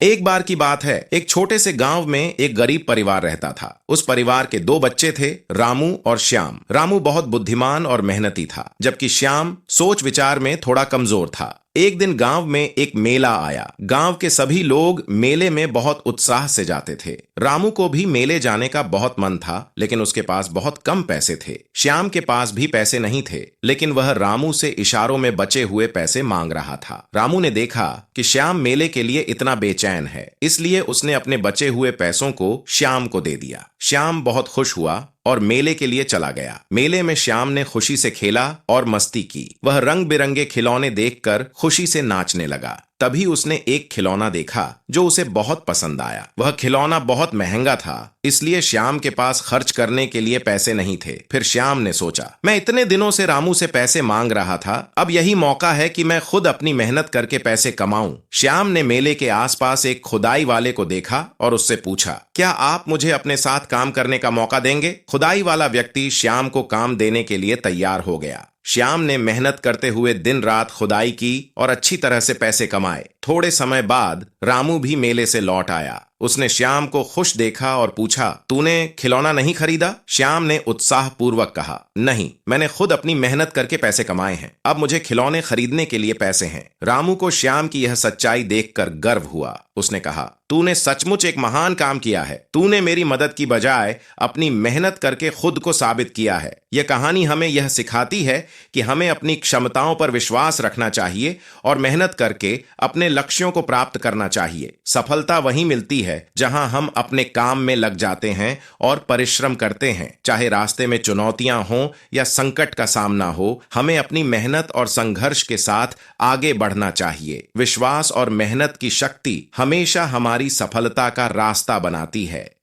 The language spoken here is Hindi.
एक बार की बात है, एक छोटे से गांव में एक गरीब परिवार रहता था। उस परिवार के दो बच्चे थे, रामू और श्याम। रामू बहुत बुद्धिमान और मेहनती था, जबकि श्याम सोच विचार में थोड़ा कमजोर था। एक दिन गांव में एक मेला आया। गांव के सभी लोग मेले में बहुत उत्साह से जाते थे। रामू को भी मेले जाने का बहुत मन था, लेकिन उसके पास बहुत कम पैसे थे। श्याम के पास भी पैसे नहीं थे, लेकिन वह रामू से इशारों में बचे हुए पैसे मांग रहा था। रामू ने देखा कि श्याम मेले के लिए इतना बेचैन है, इसलिए उसने अपने बचे हुए पैसों को श्याम को दे दिया। श्याम बहुत खुश हुआ और मेले के लिए चला गया। मेले में श्याम ने खुशी से खेला और मस्ती की। वह रंग बिरंगे खिलौने देखकर खुशी से नाचने लगा। तभी उसने एक खिलौना देखा जो उसे बहुत पसंद आया। वह खिलौना बहुत महंगा था, इसलिए श्याम के पास खर्च करने के लिए पैसे नहीं थे। फिर श्याम ने सोचा, मैं इतने दिनों से रामू से पैसे मांग रहा था, अब यही मौका है कि मैं खुद अपनी मेहनत करके पैसे कमाऊं। श्याम ने मेले के आसपास एक खुदाई वाले को देखा और उससे पूछा, क्या आप मुझे अपने साथ काम करने का मौका देंगे? खुदाई वाला व्यक्ति श्याम को काम देने के लिए तैयार हो गया। श्याम ने मेहनत करते हुए दिन रात खुदाई की और अच्छी तरह से पैसे कमाए। थोड़े समय बाद रामू भी मेले से लौट आया। उसने श्याम को खुश देखा और पूछा, तूने खिलौना नहीं खरीदा? श्याम ने उत्साहपूर्वक कहा, नहीं, मैंने खुद अपनी मेहनत करके पैसे कमाए हैं। अब मुझे खिलौने खरीदने के लिए पैसे हैं। रामू को श्याम की यह सच्चाई देखकर गर्व हुआ। उसने कहा, तूने सचमुच एक महान काम किया है। तूने मेरी मदद की बजाय अपनी मेहनत करके खुद को साबित किया है। यह कहानी हमें यह सिखाती है कि हमें अपनी क्षमताओं पर विश्वास रखना चाहिए और मेहनत करके अपने लक्ष्यों को प्राप्त करना चाहिए। सफलता वहीं मिलती है जहां हम अपने काम में लग जाते हैं और परिश्रम करते हैं। चाहे रास्ते में चुनौतियां हों या संकट का सामना हो, हमें अपनी मेहनत और संघर्ष के साथ आगे बढ़ना चाहिए। विश्वास और मेहनत की शक्ति हमेशा हमारी सफलता का रास्ता बनाती है।